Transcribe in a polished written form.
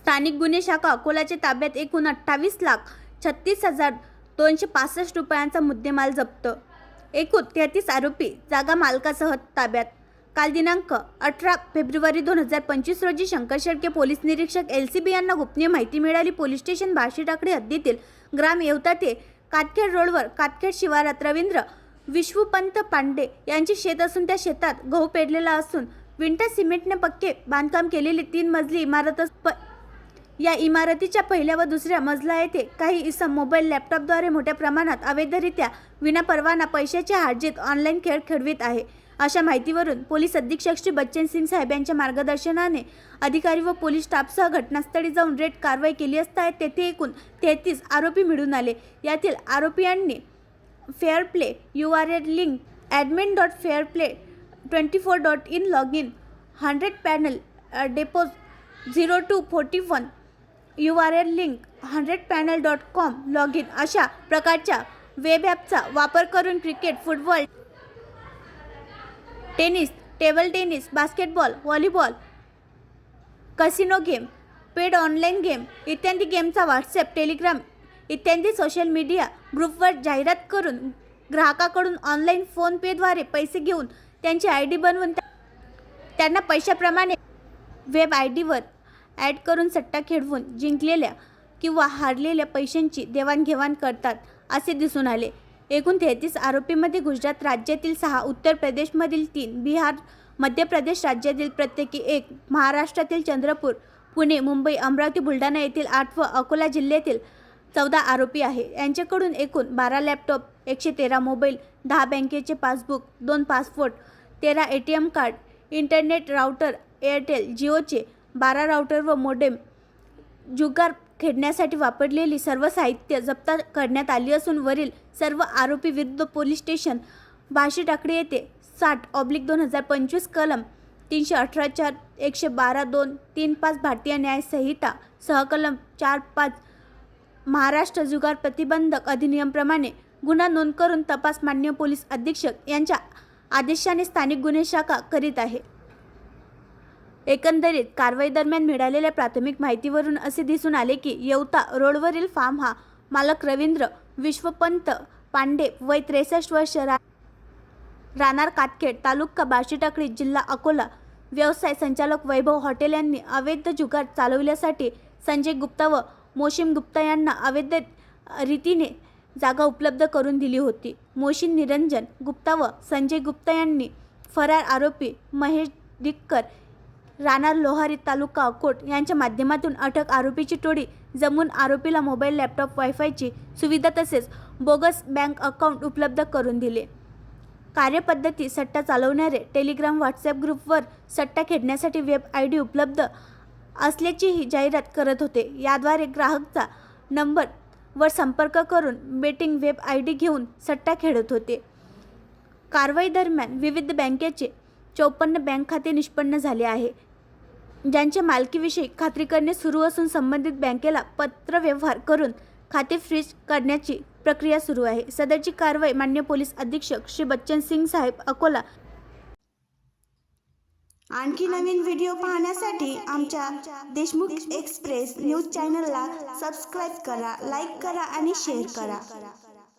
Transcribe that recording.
स्थानिक गुन्हे शाखा अकोलाच्या ताब्यात एकूण 28,36,265 रुपयांचा मुद्देमाल जप्त। एकूण 33 आरोपी जागा मालकासह ताब्यात। काल दिनांक 18 फेब्रुवारी 2025 रोजी शंकर शेळके पोलीस निरीक्षक LCB यांना गोपनीय माहिती मिळाली। पोलीस स्टेशन बार्शी टाकळी हद्दीतील ग्राम येवता ते कातखेड रोडवर कातखेड शिवारात रवींद्र विश्वपंत पांडे यांचे शेत असून त्या शेतात गहू पेरलेला असून विंटा सिमेंटने पक्के बांधकाम केलेली 3 मजली इमारत या इमारतीच्या पहिल्या व दुसऱ्या मजला येथे काही इसम मोबाईल लॅपटॉपद्वारे मोठ्या प्रमाणात अवैधरित्या विनापरवाना पैशाच्या हार्जीत ऑनलाईन खेळ खेळवित आहे। अशा माहितीवरून पोलीस अधीक्षक श्री बच्चन सिंग साहेब यांच्या मार्गदर्शनाने अधिकारी व पोलीस स्टाफसह घटनास्थळी जाऊन रेड कारवाई केली असता तेथे एकूण 33 आरोपी मिळून आले। यातील आरोपींनी fair play URL link admin.fairplay24.in login 100 panel depots 0241 URL link 100panel.com login अशा प्रकारच्या वेब ॲपचा वापर करून cricket, football, tennis, table tennis, basketball, volleyball, casino game, paid online game इत्यादी गेमचा व्हॉट्सॲप, टेलिग्राम इत्यादी सोशल मीडिया ग्रुपवर जाहिरात करून ग्राहकाकडून ऑनलाईन फोन पेद्वारे पैसे घेऊन त्यांची ID बनवून त्यांना पैशाप्रमाणे वेब IDवर ॲड करून सट्टा खेळवून जिंकलेल्या किंवा हारलेल्या पैशांची देवाणघेवाण करतात असे दिसून आले। एकूण 33 आरोपींमध्ये गुजरात राज्यातील 6, उत्तर प्रदेशमधील 3, बिहार, मध्य प्रदेश राज्यातील प्रत्येकी 1, महाराष्ट्रातील चंद्रपूर, पुणे, मुंबई, अमरावती, बुलढाणा येथील 8 व अकोला जिल्ह्यातील 14 आरोपी आहे। यांच्याकडून एकूण 12 लॅपटॉप, 113 मोबाईल, 10 बँकेचे passbook, 2 passport, 13 ATM card, internet router, Airtel, जिओचे 12 राउटर व मोडेम, जुगार खेळण्यासाठी वापरलेली सर्व साहित्य जप्त करण्यात आली असून वरील सर्व आरोपी विरुद्ध पोलीस स्टेशन बार्शी टाकळी येथे 60/2025 कलम 318 112-235 भारतीय न्याय संहिता सहकलम 4-5 महाराष्ट्र जुगार प्रतिबंधक अधिनियमप्रमाणे गुन्हा नोंद करून तपास माननीय पोलीस अधीक्षक यांच्या आदेशाने स्थानिक गुन्हे शाखा करीत आहे। एकंदरीत कारवाई दरम्यान मिळालेल्या प्राथमिक माहितीवरून असे दिसून आले की येवता रोडवरील फार्म हा मालक रवींद्र विश्वपंत पांडे वय 63 वर्ष राहणार कातखेड तालुका बार्शी टाकळी जिल्हा अकोला व्यवसाय संचालक वैभव हॉटेल यांनी अवैध जुगार चालवण्यासाठी संजय गुप्ता व मोशिम गुप्ता यांना अवैध रीतीने जागा उपलब्ध करून दिली होती। मोशिन निरंजन गुप्ता व संजय गुप्ता यांनी फरार आरोपी महेश दिक्कर राहणार लोहारी तालुका अकोट यांच्या माध्यमातून अटक आरोपीची टोळी जमून आरोपीला मोबाईल, लॅपटॉप, वायफायची सुविधा तसेच बोगस बँक अकाउंट उपलब्ध करून दिले। कार्यपद्धती सट्टा चालवणारे टेलिग्राम, व्हॉट्सॲप ग्रुपवर सट्टा खेळण्यासाठी वेब ID उपलब्ध असल्याचीही जाहिरात करत होते। याद्वारे ग्राहकचा नंबर वर संपर्क करून बेटिंग वेब ID घेऊन सट्टा खेळत होते। कारवाई दरम्यान विविध बँकेचे 54 बँक खाते निष्पन्न झाले आहे, ज्यांच्या मालकीविषयी खात्री करणे सुरू असून संबंधित बँकेला पत्रव्यवहार करून खाते फ्रीज करण्याची प्रक्रिया सुरू आहे। सदरची कारवाई माननीय पोलीस अधीक्षक श्री बच्चन सिंग साहेब अकोला। आणखी नवीन व्हिडिओ पाहण्यासाठी आमच्या देशमुख एक्सप्रेस न्यूज चॅनलला सबस्क्राईब करा, लाईक करा आणि शेअर करा।